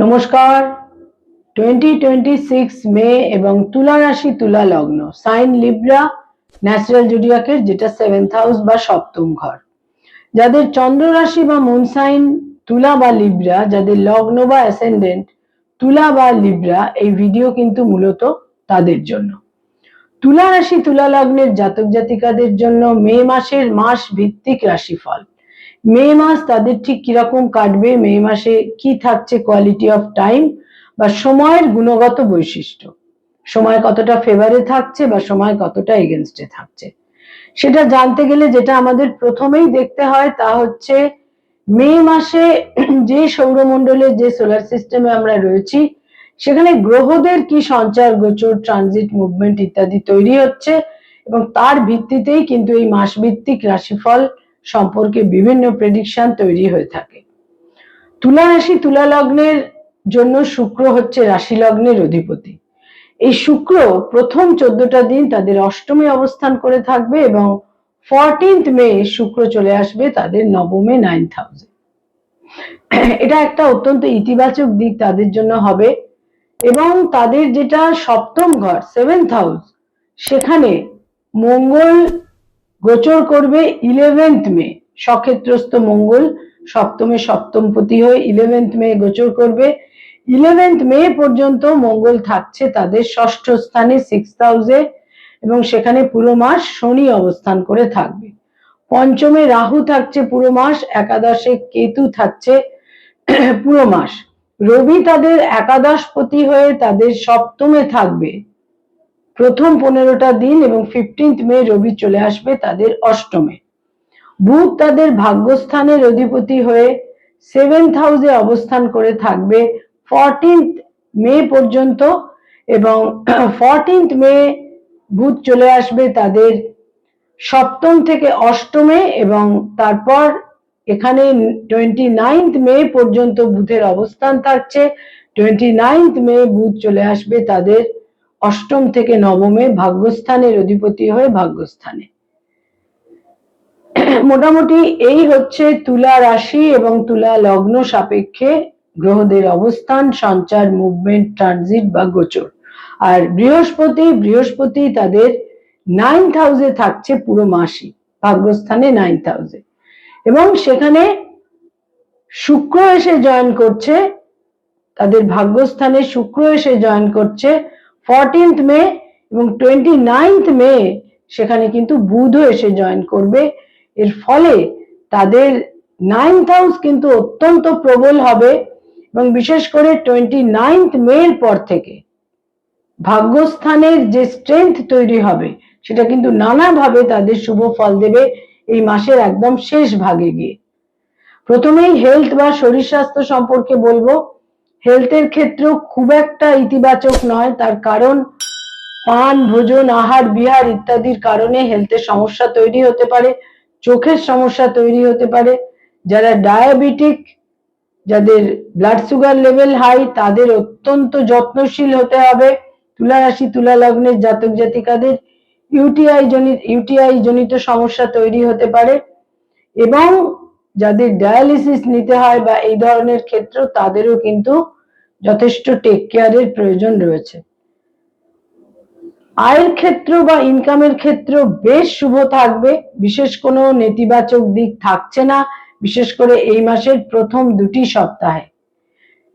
নমস্কার। 2026 মে এবং তুলা রাশি তুলা লগ্ন, সাইন লিব্রা, ন্যাচারাল জোডিয়াকের যেটা 7th হাউস বা সপ্তম ঘর, যাদের চন্দ্র রাশি বা মুন সাইন তুলা বা লিব্রা, যাদের লগ্ন বা অ্যাসেন্ডেন্ট তুলা বা লিব্রা, এই ভিডিও কিন্তু মূলত তাদের জন্য। তুলা রাশি তুলা লগ্নের জাতক জাতিকাদের জন্য মে মাসের মাস ভিত্তিক রাশিফল। মে মাস তাদের ঠিক কিরকম কাটবে, মে মাসে কি থাকছে কোয়ালিটি অফ টাইম বা সময়ের গুণগত বৈশিষ্ট্য, সময় কতটা ফেভারে থাকছে বা সময় কতটা এগেনস্টে থাকছে, সেটা জানতে গেলে যেটা আমাদের প্রথমেই দেখতে হয় তা হচ্ছে মে মাসে যে সৌরমণ্ডলের যে সোলার সিস্টেমে আমরা রয়েছি সেখানে গ্রহদের কি সঞ্চার গোচর ট্রানজিট মুভমেন্ট ইত্যাদি তৈরি হচ্ছে, এবং তার ভিত্তিতেই কিন্তু এই মাস ভিত্তিক রাশিফল সম্পর্কে বিভিন্ন প্রেডিকশন তৈরি হয়ে থাকে। তুলা রাশি তুলা লগ্নের জন্য শুক্র হচ্ছে রাশি লগ্নের অধিপতি। এই শুক্র প্রথম 14টা দিন তাদের অষ্টমে অবস্থান করে থাকবে এবং 14th মে শুক্র চলে আসবে তাদের নবমে 9th হাউসে। এটা একটা অত্যন্ত ইতিবাচক দিক তাদের জন্য হবে, এবং তাদের যেটা সপ্তম ঘর 7th হাউস, সেখানে মঙ্গল গোচর করবে 11th মে। সক্ষেত্রস্থ মঙ্গল সপ্তমে সপ্তমপতি হয়ে 11th মে গোচর করবে। 11th মে পর্যন্ত মঙ্গল থাকছে তাদের ষষ্ঠ স্থানে 6th হাউসে, এবং সেখানে পুরো মাস শনি অবস্থান করে থাকবে। পঞ্চমে রাহু থাকছে পুরো মাস, একাদশে কেতু থাকছে পুরো মাস। রবি তাদের একাদশপতি হয়ে তাদের সপ্তমে থাকবে প্রথম 15টা দিন, এবং 15th মে রবি চলে আসবে তাদের অষ্টমে। বুধ তাদের ভাগ্যস্থানের অধিপতি হয়ে 7th হাউসে অবস্থান করে থাকবে 14th মে পর্যন্ত, এবং 14th মে বুধ চলে আসবে তাদের সপ্তম থেকে অষ্টমে, এবং তারপর এখানে 29th মে পর্যন্ত বুধের অবস্থান থাকছে। 29th মে বুধ চলে আসবে তাদের অষ্টম থেকে নবমে ভাগ্যস্থানের অধিপতি হয়ে ভাগ্যস্থানে। মোটামুটি এই হচ্ছে তুলা রাশি এবং তুলা লগ্ন সাপেক্ষে গ্রহদের অবস্থান, সঞ্চার, মুভমেন্ট, ট্রানজিট বা গোচর। আর বৃহস্পতি তাদের 9th হাউসে থাকছে পুরো মাসই, ভাগ্যস্থানে 9th হাউসে, এবং সেখানে শুক্র এসে জয়েন করছে তাদের ভাগ্যস্থানে, শুক্র এসে জয়েন করছে 14th মে, এবং 29th মে সেখানে কিন্তু বুধও এসে জয়েন করবে। এর ফলে তাদের 9th হাউস কিন্তু অত্যন্ত প্রবল হবে, এবং বিশেষ করে 29th মে পর থেকে ভাগ্যস্থানের যে স্ট্রেংথ তৈরি হবে সেটা কিন্তু নানাভাবে তাদের শুভ ফল দেবে এই মাসের একদম শেষ ভাগে গিয়ে। প্রথমেই হেলথ বা শরীর স্বাস্থ্য সম্পর্কে বলবো। হেলথের ক্ষেত্রেও খুব একটা ইতিবাচক নয়, তার কারণ পান, ভোজন, আহার বিহার ইত্যাদির কারণে হেলথের সমস্যা তৈরি হতে পারে, চোখের সমস্যা তৈরি হতে পারে। যারা ডায়াবেটিক, যাদের ব্লাড সুগার লেভেল হাই, তাদের অত্যন্ত যত্নশীল হতে হবে। তুলা রাশি তুলা লগ্নের জাতক জাতিকাদের ইউটিআই জনিত সমস্যা তৈরি হতে পারে, এবং যাদের ডায়ালিসিস নিতে হয় বা এই ধরনের ক্ষেত্র, তাদেরও কিন্তু যথেষ্ট টেক কেয়ারের প্রয়োজন রয়েছে। আয়ের ক্ষেত্র বা ইনকামের ক্ষেত্র বেশ শুভ থাকবে, বিশেষ কোনো নেতিবাচক দিক থাকছে না, বিশেষ করে এই মাসের প্রথম 2টি সপ্তাহে।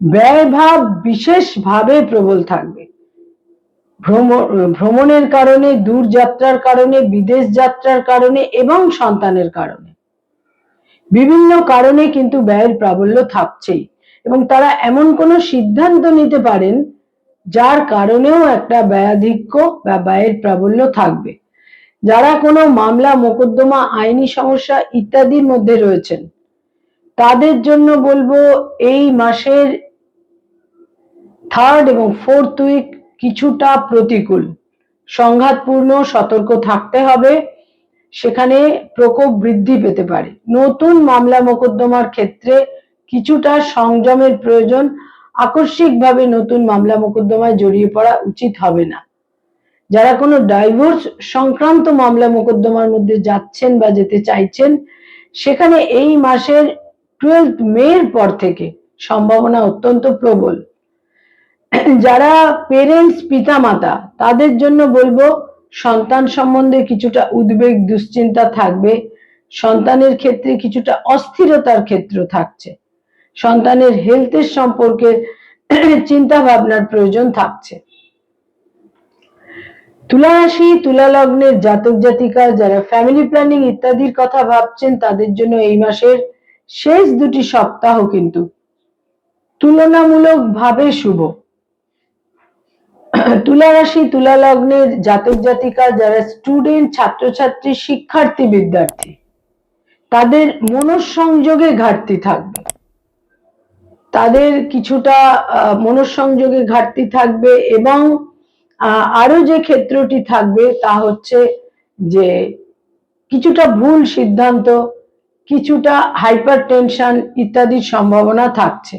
ব্যয়ভাব বিশেষভাবে প্রবল থাকবে, ভ্রমণের কারণে, দূর যাত্রার কারণে, বিদেশ যাত্রার কারণে এবং সন্তানের কারণে, বিভিন্ন কারণে কিন্তু ব্যয়ের প্রাবল্য থাকছেই, এবং তারা এমন কোনো সিদ্ধান্ত নিতে পারেন যার কারণেও একটা ব্যয়াধিক্য বা ব্যয়ের প্রাবল্য থাকবে। যারা কোনো মামলা মোকদ্দমা, আইনি সমস্যা ইত্যাদির মধ্যে রয়েছেন তাদের জন্য বলবো এই মাসের 3rd এবং 4th উইক কিছুটা প্রতিকূল, সংঘাতপূর্ণ, সতর্ক থাকতে হবে, সেখানে প্রকোপ বৃদ্ধি পেতে পারে। নতুন মামলা মোকদ্দমার ক্ষেত্রে কিছুটা সংযমের প্রয়োজন, আকস্মিকভাবে নতুন মামলা মোকদ্দমায় জড়িয়ে পড়া উচিত হবে না। যারা কোনো ডাইভোর্স সংক্রান্ত মামলা মোকদ্দমার মধ্যে যাচ্ছেন বা যেতে চাইছেন, সেখানে এই মাসের 12th মে পর থেকে সম্ভাবনা অত্যন্ত প্রবল। যারা পেরেন্টস, পিতামাতা, তাদের জন্য বলবো সন্তান সম্বন্ধে কিছুটা উদ্বেগ দুশ্চিন্তা থাকবে, সন্তানের ক্ষেত্রে কিছুটা অস্থিরতার ক্ষেত্র থাকছে, সন্তানের হেলথের সম্পর্কে চিন্তা ভাবনার প্রয়োজন থাকছে। তুলা রাশি, তুলা লগ্নের জাতক জাতিকা যারা ফ্যামিলি প্ল্যানিং ইত্যাদির কথা ভাবছেন, তাদের জন্য এই মাসের শেষ দুটি সপ্তাহ কিন্তু তুলনামূলকভাবে শুভ। তুলা রাশি, তুলা লগ্নের জাতক জাতিকা যারা স্টুডেন্ট, ছাত্রছাত্রী, শিক্ষার্থী, বিদ্যার্থী, তাদের মনঃসংযোগে ঘাটতি থাকবে, তাদের কিছুটা মনঃসংযোগে ঘাটতি থাকবে। এবং আরো যে ক্ষেত্রটি থাকবে তা হচ্ছে যে কিছুটা ভুল সিদ্ধান্ত, কিছুটা হাইপার টেনশন ইত্যাদির সম্ভাবনা থাকছে।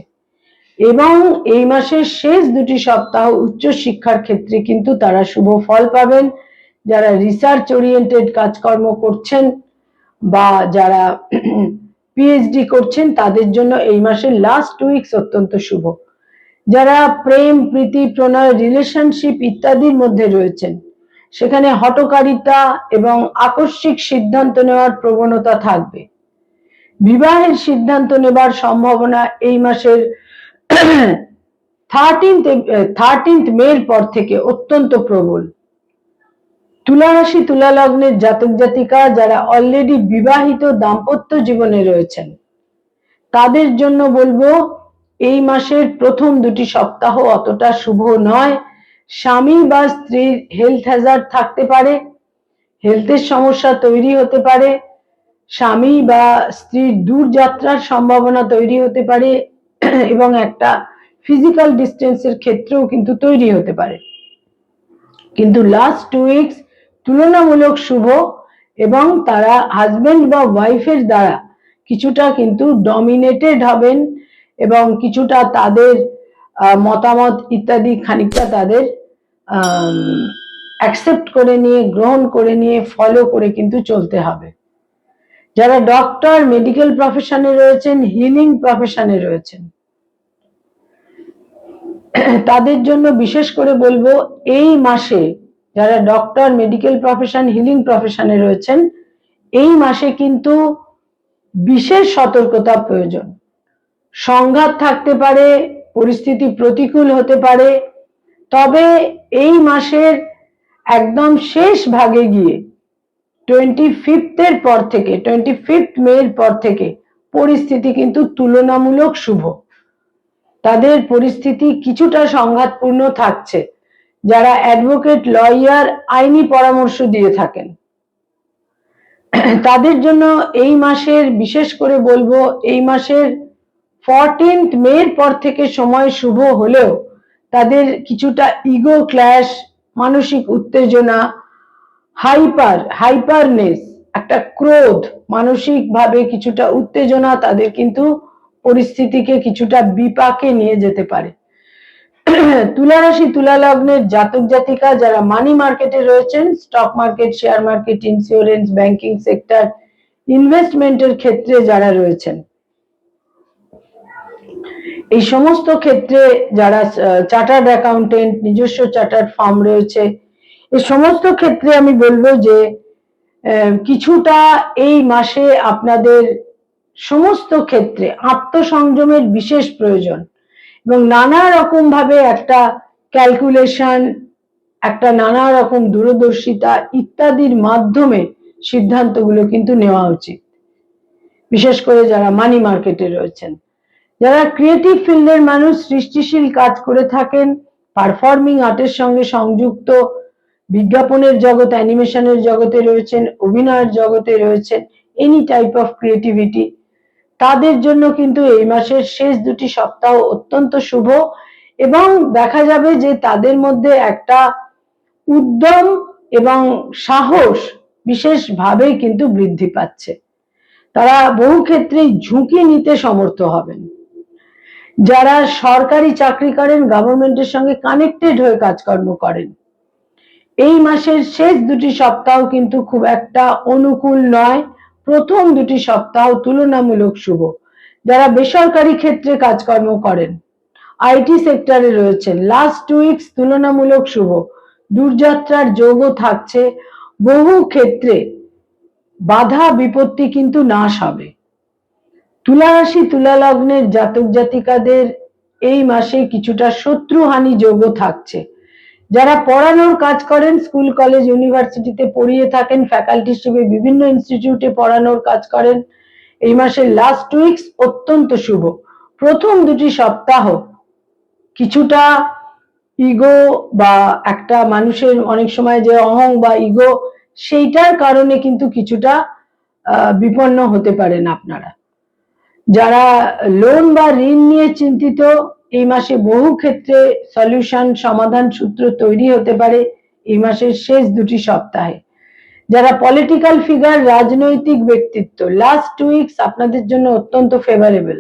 এবং এই মাসের শেষ দুটি সপ্তাহ উচ্চ শিক্ষার ক্ষেত্রে কিন্তু তারা শুভ ফল পাবেন। যারা রিসার্চ ওরিয়েন্টেড কাজকর্ম করছেন বা যারা পিএইচডি করছেন, তাদের জন্য এই মাসের লাস্ট উইকস অত্যন্ত শুভ। যারা প্রেম, প্রীতি, প্রণয়, রিলেশনশিপ ইত্যাদির মধ্যে রয়েছেন, সেখানে হঠকারিতা এবং আকস্মিক সিদ্ধান্ত নেওয়ার প্রবণতা থাকবে। বিবাহের সিদ্ধান্ত নেবার সম্ভাবনা এই মাসের 13th মের পর থেকে অত্যন্ত প্রবল। তুলা রাশি, তুলা লগ্নের জাতক জাতিকা যারা অলরেডি বিবাহিত দাম্পত্য জীবনে রয়েছেন, তাদের জন্য বলবো এই মাসের প্রথম দুটি সপ্তাহ অতটা শুভ নয়। স্বামী বা স্ত্রীর হেলথ হ্যাজার্ড থাকতে পারে, হেলথের সমস্যা তৈরি হতে পারে, স্বামী বা স্ত্রীর দূরযাত্রার সম্ভাবনা তৈরি হতে পারে এবং একটা ফিজিক্যাল ডিস্টেন্সের ক্ষেত্রেও কিন্তু তৈরি হতে পারে। কিন্তু লাস্ট 2 উইকস তুলনামূলক শুভ এবং তারা হাজবেন্ড বা ওয়াইফের দ্বারা কিছুটা কিন্তু ডমিনেটেড হবেন এবং কিছুটা তাদের মতামত ইত্যাদি খানিকটা তাদের অ্যাকসেপ্ট করে নিয়ে, গ্রহণ করে নিয়ে, ফলো করে কিন্তু চলতে হবে। যারা ডক্টর, মেডিকেল প্রফেশনে রয়েছেন, হিলিং প্রফেশনে রয়েছেন, তাদের জন্য বিশেষ করে বলবো এই মাসে যারা ডক্টর, মেডিকেল প্রফেশন, হিলিং প্রফেশনে রয়েছেন, এই মাসে কিন্তু বিশেষ সতর্কতা প্রয়োজন। সংঘাত থাকতে পারে, পরিস্থিতি প্রতিকূল হতে পারে, তবে এই মাসের একদম শেষ ভাগে গিয়ে 25th পর থেকে, 25th মের পর থেকে পরিস্থিতি কিন্তু তুলনামূলক শুভ। তাদের পরিস্থিতি কিছুটা সংঘাতপূর্ণ থাকছে। যারা অ্যাডভোকেট, লয়ার, আইনি পরামর্শ দিয়ে থাকেন, তাদের জন্য এই মাসের বিশেষ করে বলবো এই মাসের 14th মের পর থেকে সময় শুভ হলেও তাদের কিছুটা ইগো ক্ল্যাশ, মানসিক উত্তেজনা, হাইপারনেস, একটা ক্রোধ, মানসিক ভাবে কিছুটা উত্তেজনা তাদের কিন্তু পরিস্থিতিকে কিছুটা বিপাকে নিয়ে যেতে পারে। তুলা রাশি, তুলা লগ্নের জাতক জাতিকা যারা মানি মার্কেটে রয়েছেন, stock market, share market, insurance, banking sector, ইনভেস্টমেন্টের ক্ষেত্রে যারা রয়েছেন, এই সমস্ত ক্ষেত্রে যারা চার্টার্ড অ্যাকাউন্টেন্ট, নিজস্ব চার্টার্ড ফার্ম রয়েছে, এই সমস্ত ক্ষেত্রে আমি বলবো যে কিছুটা এই মাসে আপনাদের সমস্ত ক্ষেত্রে আত্মসংযমের বিশেষ প্রয়োজন এবং নানা রকম ভাবে একটা ক্যালকুলেশন, একটা নানা রকম দূরদর্শিতা ইত্যাদির মাধ্যমে সিদ্ধান্তগুলো কিন্তু নেওয়া উচিত। বিশেষ করে যারা মানি মার্কেটে রয়েছেন, যারা ক্রিয়েটিভ ফিল্ডের মানুষ, সৃষ্টিশীল কাজ করে থাকেন, পারফর্মিং আর্টের সঙ্গে সংযুক্ত, বিজ্ঞাপনের জগৎ, অ্যানিমেশনের জগতে রয়েছেন, অভিনয়ের জগতে রয়েছেন, এনি টাইপ অফ ক্রিয়েটিভিটি, তাদের জন্য কিন্তু এই মাসের শেষ দুটি সপ্তাহ অত্যন্ত শুভ এবং দেখা যাবে যে তাদের মধ্যে একটা উদ্যম এবং সাহস বিশেষভাবে কিন্তু বৃদ্ধি পাচ্ছে। তারা বহু ক্ষেত্রেই ঝুঁকি নিতে সমর্থ হবেন। যারা সরকারি চাকরি করেন, গভর্নমেন্টের সঙ্গে কানেক্টেড হয়ে কাজকর্ম করেন, এই মাসের শেষ দুটি সপ্তাহ কিন্তু খুব একটা অনুকূল নয়। প্রথম দুটি সপ্তাহ তুলনামূলক শুভ। যারা বেসরকারি ক্ষেত্রে কাজকর্ম করেন, আইটি সেক্টরে রয়েছেন, লাস্ট 2 উইকস তুলনামূলক শুভ। দূরযাত্রার যোগও থাকছে, বহু ক্ষেত্রে বাধা বিপত্তি কিন্তু নাশ হবে। তুলা রাশি তুলা লগ্নের জাতক জাতিকাদের এই মাসে কিছুটা শত্রুহানি যোগও থাকছে। যারা পড়ানোর কাজ করেন, স্কুল কলেজ ইউনিভার্সিটিতে পড়িয়ে থাকেন, ফ্যাকাল্টি হিসেবে বিভিন্ন ইনস্টিটিউটে পড়ানোর কাজ করেন, এই মাসের লাস্ট 2 উইকস অত্যন্ত শুভ। প্রথম 2টি সপ্তাহ কিছুটা ইগো বা একটা মানুষের অনেক সময় যে অহং বা ইগো, সেইটার কারণে কিন্তু কিছুটা বিপন্ন হতে পারেন আপনারা। যারা লোন বা ঋণ নিয়ে চিন্তিত, এই মাসে বহু ক্ষেত্রে সলিউশন সমাধান সূত্র তৈরি হতে পারে এই মাসের শেষ 2টি সপ্তাহে। যারা পলিটিক্যাল ফিগার, রাজনৈতিক ব্যক্তিত্ব, লাস্ট 2 উইকস আপনাদের জন্য অত্যন্ত ফেভারেবল।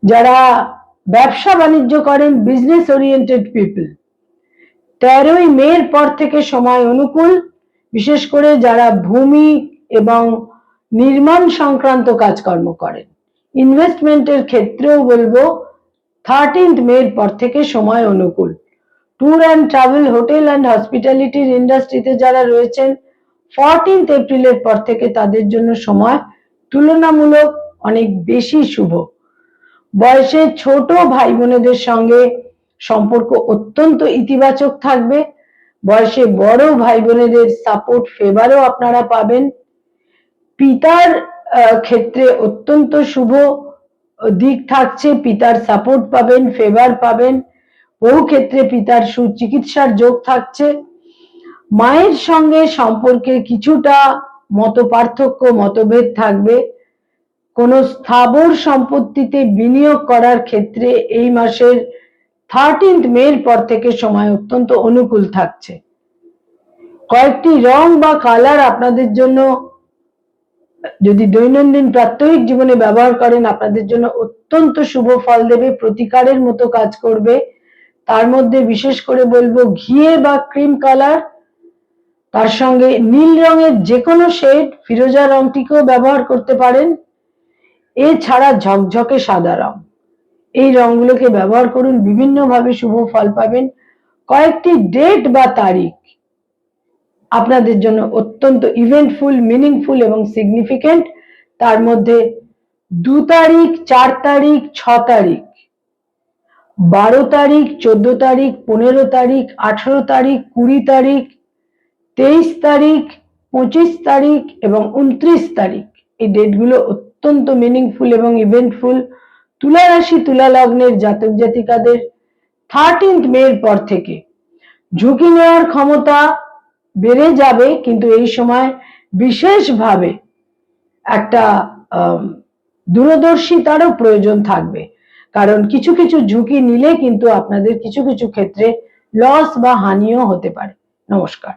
যারা ব্যবসা বাণিজ্য করেন, বিজনেস ওরিয়েন্টেড পিপল, 13ই মের পর থেকে সময় অনুকূল। বিশেষ করে যারা ভূমি এবং নির্মাণ সংক্রান্ত কাজকর্ম করেন, ইনভেস্টমেন্টের ক্ষেত্রেও বলবো 13th মের পর থেকে সময় অনুকূল। Tour and travel, hotel and হসপিটালিটির ইন্ডাস্ট্রিতে যারা রয়েছেন, 14th এপ্রিলের পর থেকে তাদের জন্য সময় তুলনামূলক অনেক বেশি শুভ। বয়সে ছোট ভাই বোনেদের সঙ্গে সম্পর্ক অত্যন্ত ইতিবাচক থাকবে। বয়সে বড় ভাই বোনেদের সাপোর্ট, ফেভারও আপনারা পাবেন। পিতার ক্ষেত্রে অত্যন্ত শুভ দিক থাকছে, পিতার সাপোর্ট পাবেন, ফেভার পাবেন। বহু ক্ষেত্রে পিতার সুচিকিৎসার যোগ থাকছে। মায়ের সঙ্গে সম্পর্কে কিছুটা মতপার্থক্য, মতভেদ থাকবে। কোনো স্থাবর সম্পত্তিতে বিনিয়োগ করার ক্ষেত্রে এই মাসের 13th মের পর থেকে সময় অত্যন্ত অনুকূল থাকছে। কয়েকটি রং বা কালার আপনাদের জন্য, যদি দৈনন্দিন প্রাত্যহিক জীবনে ব্যবহার করেন, আপনাদের জন্য অত্যন্ত শুভ ফল দেবে, প্রতিকারের মতো কাজ করবে। তার মধ্যে বিশেষ করে বলবো ঘিয়ে বা ক্রিম কালার, তার সঙ্গে নীল রঙের যে কোনো শেড, ফিরোজা রংটিকেও ব্যবহার করতে পারেন। এছাড়া ঝকঝকে সাদা রং, এই রংগুলোকে ব্যবহার করুন, বিভিন্নভাবে শুভ ফল পাবেন। কয়েকটি ডেট বা তারিখ আপনাদের জন্য অত্যন্ত ইভেন্টফুল, মিনিংফুল এবং সিগনিফিকেন্ট। তার মধ্যে 2 তারিখ, 4 তারিখ, 6 তারিখ, 12 তারিখ, 14 তারিখ, 15 তারিখ, 18 তারিখ, 20 তারিখ, 23 তারিখ, 25 তারিখ এবং 29 তারিখ, এই ডেটগুলো অত্যন্ত মিনিংফুল এবং ইভেন্টফুল। তুলা রাশি তুলা লগ্নের জাতক জাতিকাদের 13th মের পর থেকে ঝুঁকি নেওয়ার ক্ষমতা বেড়ে যাবে, কিন্তু এই সময় বিশেষভাবে একটা দূরদর্শিতারও প্রয়োজন থাকবে, কারণ কিছু কিছু ঝুঁকি নিলে কিন্তু আপনাদের কিছু কিছু ক্ষেত্রে লস বা হানিও হতে পারে। নমস্কার।